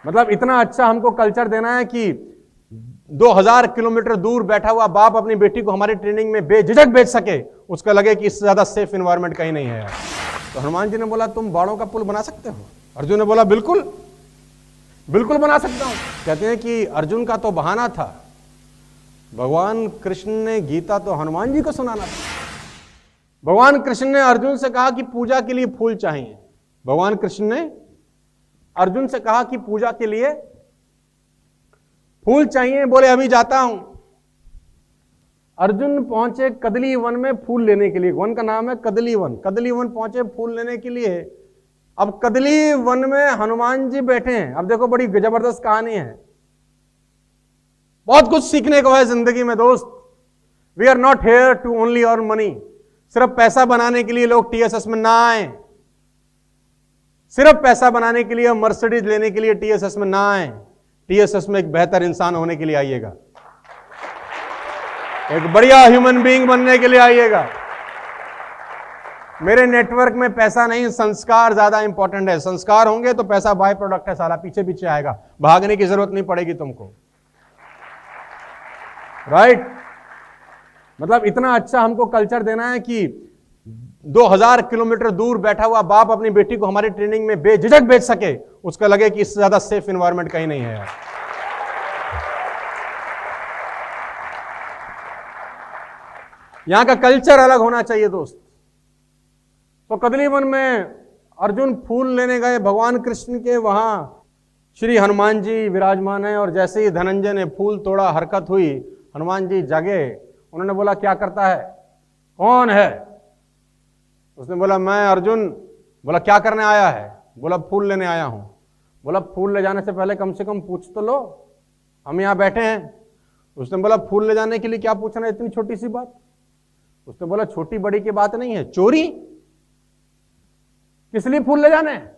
मतलब इतना अच्छा हमको कल्चर देना है कि 2000 किलोमीटर दूर बैठा हुआ बाप अपनी बेटी को हमारी ट्रेनिंग में बेझिझक भेज सके, उसका लगे कि इससे ज्यादा सेफ एनवायरनमेंट कहीं नहीं है यार। तो हनुमान जी ने बोला तुम बाणों का पुल बना सकते हो? अर्जुन ने बोला बिल्कुल बिल्कुल बना सकता हूं। कहते हैं कि अर्जुन का तो बहाना था, भगवान कृष्ण ने गीता तो हनुमान जी को सुनाना था। भगवान कृष्ण ने अर्जुन से कहा कि पूजा के लिए फूल चाहिए। भगवान कृष्ण ने अर्जुन से कहा कि पूजा के लिए फूल चाहिए, बोले अभी जाता हूं। अर्जुन पहुंचे कदली वन में फूल लेने के लिए। वन का नाम है कदली वन। कदली वन पहुंचे फूल लेने के लिए। अब कदली वन में हनुमान जी बैठे हैं। अब देखो बड़ी जबरदस्त कहानी है, बहुत कुछ सीखने को है जिंदगी में दोस्त। We are not here to only earn money. सिर्फ पैसा बनाने के लिए लोग टीएसएस में ना आए, सिर्फ पैसा बनाने के लिए, मर्सिडीज लेने के लिए टीएसएस में ना आए। टीएसएस में एक बेहतर इंसान होने के लिए आइएगा, एक बढ़िया ह्यूमन बीइंग बनने के लिए आइएगा। मेरे नेटवर्क में पैसा नहीं, संस्कार ज्यादा इंपॉर्टेंट है। संस्कार होंगे तो पैसा बाय प्रोडक्ट है, सारा पीछे पीछे आएगा, भागने की जरूरत नहीं पड़ेगी तुमको। राइट? मतलब इतना अच्छा हमको कल्चर देना है कि 2000 किलोमीटर दूर बैठा हुआ बाप अपनी बेटी को हमारी ट्रेनिंग में बेझिझक भेज सके, उसका लगे कि इससे ज्यादा सेफ एनवायरनमेंट कहीं नहीं है यार। यहां का कल्चर अलग होना चाहिए दोस्त। तो कदली वन में अर्जुन फूल लेने गए भगवान कृष्ण के, वहां श्री हनुमान जी विराजमान है। और जैसे ही धनंजय ने फूल तोड़ा, हरकत हुई, हनुमान जी जागे। उन्होंने बोला क्या करता है, कौन है? उसने बोला मैं अर्जुन। बोला क्या करने आया है? बोला फूल लेने आया हूं। बोला फूल ले जाने से पहले कम से कम पूछ तो लो, हम यहां बैठे हैं। उसने बोला फूल ले जाने के लिए क्या पूछना है, इतनी छोटी सी बात? उसने बोला छोटी बड़ी की बात नहीं है, चोरी? किस लिए फूल ले जाने हैं?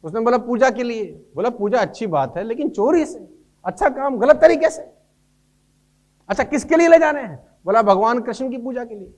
उसने बोला पूजा के लिए। बोला पूजा अच्छी बात है, लेकिन चोरी से, अच्छा काम गलत तरीके से। अच्छा किसके लिए ले जाने हैं? बोला भगवान कृष्ण की पूजा के लिए।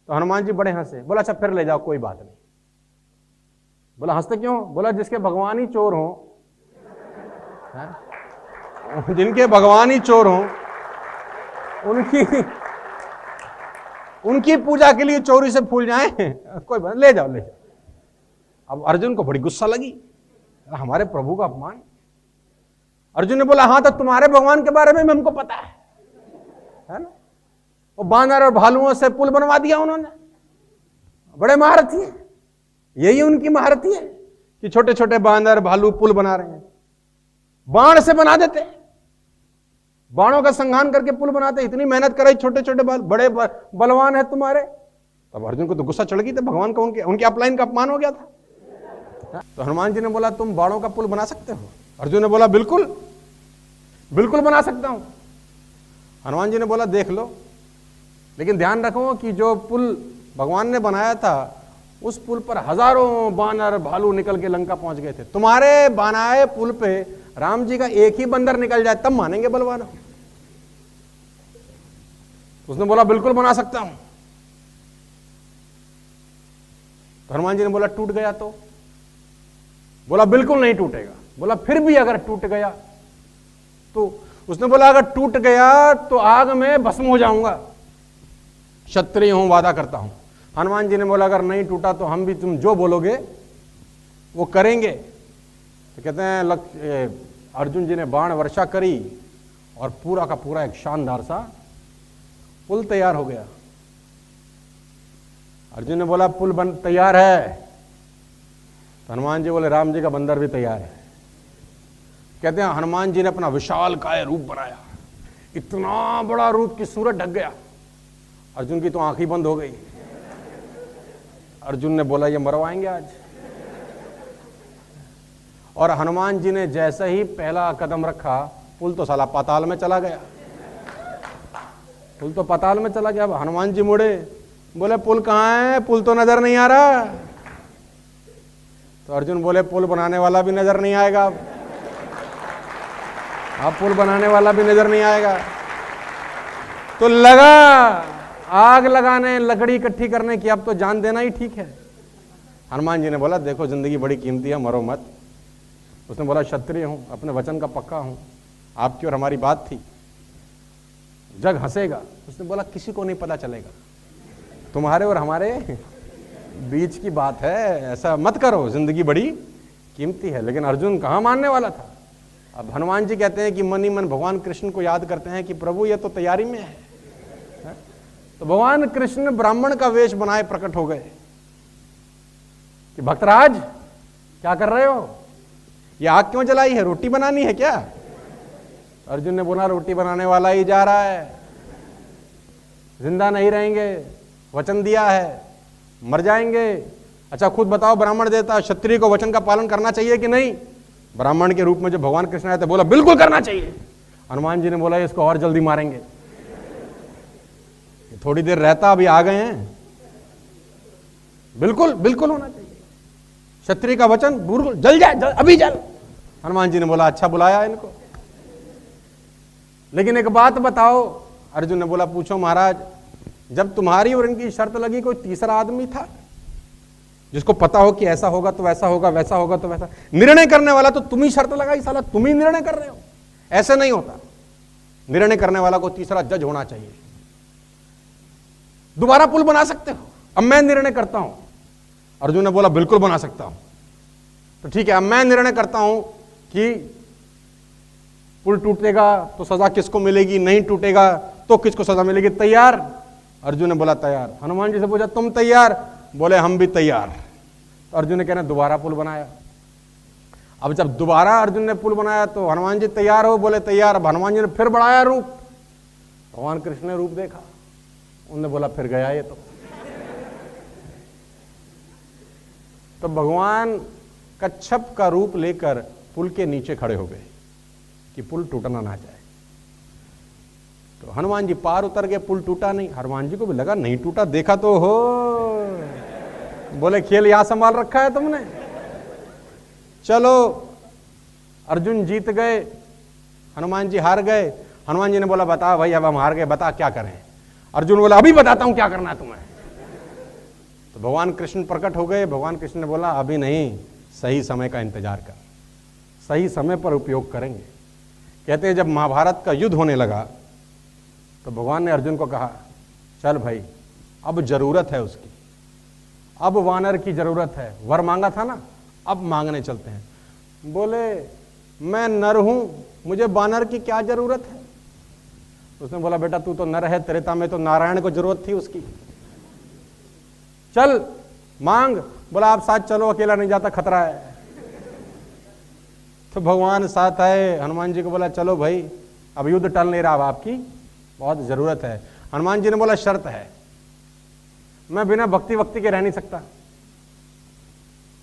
तो हनुमान जी बड़े हंसे। बोला अच्छा फिर ले जाओ, कोई बात नहीं। बोला हंसते क्यों? बोला जिसके भगवान ही चोर हो, जिनके भगवान ही चोर हो, उनकी पूजा के लिए चोरी से फूल जाए, कोई बात, ले जाओ ले जाओ। अब अर्जुन को बड़ी गुस्सा लगी, हमारे प्रभु का अपमान। अर्जुन ने बोला हाँ तो तुम्हारे भगवान के बारे में हमको पता है ना? वो बानर और भालुओं से पुल बनवा दिया उन्होंने, बड़े महारथी हैं। यही उनकी महारथी है कि छोटे छोटे बानर भालू पुल बना रहे हैं। बाण से बना देते, बाणों का संहार करके पुल बनाते। इतनी मेहनत कराई, छोटे छोटे बड़े बलवान है तुम्हारे। तब अर्जुन को तो गुस्सा चढ़ गई, तो भगवान का उनके अपलाइन का अपमान हो गया था। तो हनुमान जी ने बोला तुम बाणों का पुल बना सकते हो? अर्जुन ने बोला बिल्कुल बिल्कुल बना सकता हूं। हनुमान जी ने बोला देख लो, लेकिन ध्यान रखो कि जो पुल भगवान ने बनाया था, उस पुल पर हजारों बानर भालू निकल के लंका पहुंच गए थे। तुम्हारे बनाए पुल पे राम जी का एक ही बंदर निकल जाए तब मानेंगे बलवान। उसने बोला बिल्कुल बना सकता हूं। तो हनुमान जी ने बोला टूट गया तो? बोला बिल्कुल नहीं टूटेगा। बोला फिर भी अगर टूट गया तो? उसने बोला अगर टूट गया तो आग में भस्म हो जाऊंगा, क्षत्रिय हूं, वादा करता हूं। हनुमान जी ने बोला अगर नहीं टूटा तो हम भी तुम जो बोलोगे वो करेंगे। तो कहते हैं अर्जुन जी ने बाण वर्षा करी और पूरा का पूरा एक शानदार सा पुल तैयार हो गया। अर्जुन ने बोला पुल बन तैयार है। तो हनुमान जी बोले राम जी का बंदर भी तैयार है। कहते हैं हनुमान जी ने अपना विशाल काय रूप बनाया, इतना बड़ा रूप कि सूरज ढक गया। अर्जुन की तो आंखें बंद हो गई। अर्जुन ने बोला ये मरवाएंगे आज। और हनुमान जी ने जैसे ही पहला कदम रखा, पुल तो साला पाताल में चला गया। पुल तो पाताल में चला गया। अब हनुमान जी मुड़े, बोले पुल कहां है? पुल तो नजर नहीं आ रहा। तो अर्जुन बोले पुल बनाने वाला भी नजर नहीं आएगा, अब पुल बनाने वाला भी नजर नहीं आएगा। तो लगा आग लगाने, लकड़ी इकट्ठी करने की, अब तो जान देना ही ठीक है। हनुमान जी ने बोला देखो जिंदगी बड़ी कीमती है, मरो मत। उसने बोला क्षत्रिय हूं, अपने वचन का पक्का हूं, आपकी और हमारी बात थी, जग हंसेगा। उसने बोला किसी को नहीं पता चलेगा, तुम्हारे और हमारे बीच की बात है, ऐसा मत करो, जिंदगी बड़ी कीमती है। लेकिन अर्जुन कहाँ मानने वाला था। अब हनुमान जी कहते हैं कि मन ही मन भगवान कृष्ण को याद करते हैं कि प्रभु ये तो तैयारी में है। तो भगवान कृष्ण ब्राह्मण का वेश बनाए प्रकट हो गए कि भक्तराज क्या कर रहे हो, ये आग क्यों जलाई है, रोटी बनानी है क्या? अर्जुन ने बोला रोटी बनाने वाला ही जा रहा है, जिंदा नहीं रहेंगे, वचन दिया है, मर जाएंगे। अच्छा खुद बताओ, ब्राह्मण देवता क्षत्रिय को वचन का पालन करना चाहिए कि नहीं? ब्राह्मण के रूप में जो भगवान कृष्ण आए थे, बोला बिल्कुल करना चाहिए। हनुमान जी ने बोला इसको और जल्दी मारेंगे, थोड़ी देर रहता, अभी आ गए हैं, बिल्कुल बिल्कुल होना चाहिए, क्षत्रिय का वचन बिल्कुल, जल जाए, अभी जल। हनुमान जी ने बोला अच्छा बुलाया इनको। लेकिन एक बात बताओ, अर्जुन ने बोला पूछो महाराज, जब तुम्हारी और इनकी शर्त लगी, कोई तीसरा आदमी था जिसको पता हो कि ऐसा होगा तो वैसा होगा, वैसा होगा तो वैसा? निर्णय करने वाला तो तुम ही शर्त लगाई, साला तुम ही निर्णय कर रहे हो। ऐसे नहीं होता, निर्णय करने वाला को तीसरा जज होना चाहिए। दोबारा पुल बना सकते हो, अब मैं निर्णय करता हूं। अर्जुन ने बोला बिल्कुल बना सकता हूं। तो ठीक है, अब मैं निर्णय करता हूं कि पुल टूटेगा तो सजा किसको मिलेगी, नहीं टूटेगा तो किसको सजा मिलेगी, तैयार? अर्जुन ने बोला तैयार। हनुमान जी से पूछा तुम तैयार? बोले हम भी तैयार। तो अर्जुन ने कहना दोबारा पुल बनाया। अब जब दोबारा अर्जुन ने पुल बनाया तो हनुमान जी तैयार हो? बोले तैयार। अब हनुमान जी ने फिर बढ़ाया रूप, भगवान कृष्ण ने रूप देखा, उन्होंने बोला फिर गया ये तो भगवान कच्छप का रूप लेकर पुल के नीचे खड़े हो गए कि पुल टूटना ना जाए। तो हनुमान जी पार उतर गए, पुल टूटा नहीं। हनुमान जी को भी लगा नहीं टूटा, देखा तो हो, बोले खेल यहां संभाल रखा है तुमने, चलो। अर्जुन जीत गए, हनुमान जी हार गए। हनुमान जी ने बोला बता भाई, अब हम हार गए, बता क्या करें? अर्जुन बोला अभी बताता हूं क्या करना है तुम्हें। तो भगवान कृष्ण प्रकट हो गए। भगवान कृष्ण ने बोला अभी नहीं, सही समय का इंतजार कर, सही समय पर उपयोग करेंगे। कहते हैं जब महाभारत का युद्ध होने लगा तो भगवान ने अर्जुन को कहा चल भाई, अब जरूरत है उसकी, अब वानर की जरूरत है, वर मांगा था ना, अब मांगने चलते हैं। बोले मैं नर हूं, मुझे वानर की क्या जरूरत है? उसने बोला बेटा तू तो नर है, त्रेता में तो नारायण को जरूरत थी उसकी, चल मांग। बोला आप साथ चलो, अकेला नहीं जाता, खतरा है। तो भगवान साथ आए, हनुमान जी को बोला चलो भाई, अब युद्ध टल नहीं रहा, अब आपकी बहुत जरूरत है। हनुमान जी ने बोला शर्त है, मैं बिना भक्ति वक्ति के रह नहीं सकता।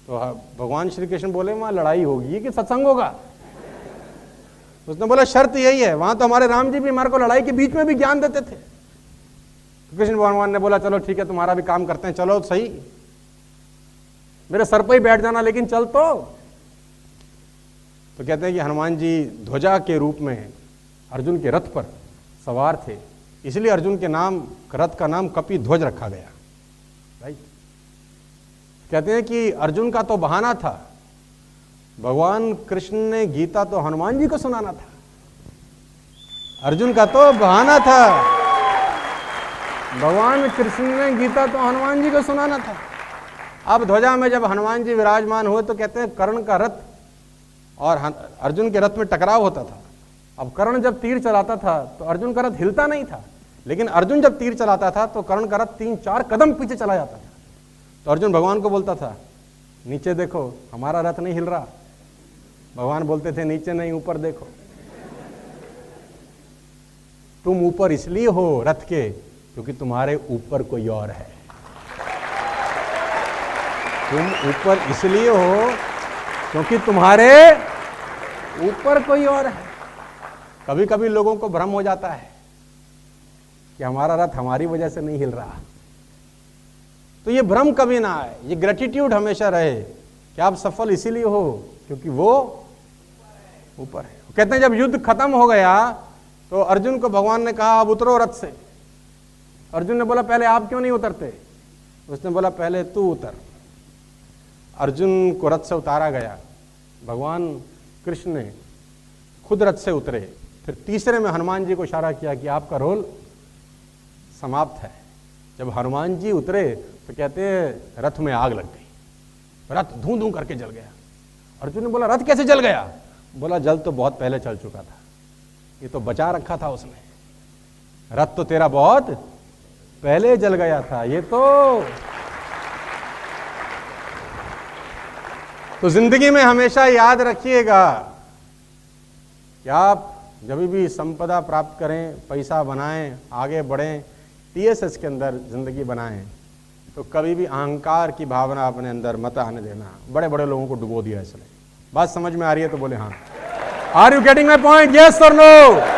तो भगवान श्री कृष्ण बोले वहां लड़ाई होगी कि सत्संग होगा? उसने बोला शर्त यही है, वहां तो हमारे राम जी भी हमारे को लड़ाई के बीच में भी ज्ञान देते थे। तो कृष्ण भगवान ने बोला चलो ठीक है, तुम्हारा भी काम करते हैं, चलो सही, मेरे सर पर ही बैठ जाना, लेकिन चल तो कहते हैं कि हनुमान जी ध्वजा के रूप में अर्जुन के रथ पर सवार थे, इसलिए अर्जुन के नाम, रथ का नाम कपि ध्वज रखा गया। राइट। कहते हैं कि अर्जुन का तो बहाना था, भगवान कृष्ण ने गीता तो हनुमान जी को सुनाना था, अर्जुन का तो बहाना था, भगवान कृष्ण ने गीता तो हनुमान जी को सुनाना था। अब ध्वजा में जब हनुमान जी विराजमान हुए तो कहते हैं कर्ण का रथ और अर्जुन के रथ में टकराव होता था। अब कर्ण जब तीर चलाता था तो अर्जुन का रथ हिलता नहीं था, लेकिन अर्जुन जब तीर चलाता था तो कर्ण का रथ 3-4 कदम पीछे चला जाता था। तो अर्जुन भगवान को बोलता था नीचे देखो, हमारा रथ नहीं हिल रहा। भगवान बोलते थे नीचे नहीं, ऊपर देखो, तुम ऊपर इसलिए हो रथ के क्योंकि तुम्हारे ऊपर कोई और है। तुम ऊपर इसलिए हो क्योंकि तुम्हारे ऊपर कोई और है। कभी कभी लोगों को भ्रम हो जाता है कि हमारा रथ हमारी वजह से नहीं हिल रहा, तो ये भ्रम कभी ना आए, ये ग्रेटिट्यूड हमेशा रहे कि आप सफल इसीलिए हो क्योंकि वो ऊपर है। कहते हैं जब युद्ध खत्म हो गया तो अर्जुन को भगवान ने कहा अब उतरो रथ से। अर्जुन ने बोला पहले आप क्यों नहीं उतरते? उसने बोला पहले तू उतर। अर्जुन को रथ से उतारा गया। भगवान कृष्ण ने खुद रथ से उतरे। फिर तीसरे में हनुमान जी को इशारा किया कि आपका रोल समाप्त है। जब हनुमान जी उतरे तो कहते हैं रथ में आग लग गई, रथ धूं धूं करके जल गया। अर्जुन ने बोला रथ कैसे जल गया? बोला जल तो बहुत पहले चल चुका था, ये तो बचा रखा था उसने। रथ तो तेरा बहुत पहले जल गया था, ये तो जिंदगी में हमेशा याद रखिएगा कि आप जब भी संपदा प्राप्त करें, पैसा बनाएं, आगे बढ़ें, टीएसएस के अंदर जिंदगी बनाएं, तो कभी भी अहंकार की भावना अपने अंदर मत आने देना। बड़े बड़े लोगों को डुबो दिया इसने। बात समझ में आ रही है तो बोले हाँ। Are you getting my point? Yes और नो?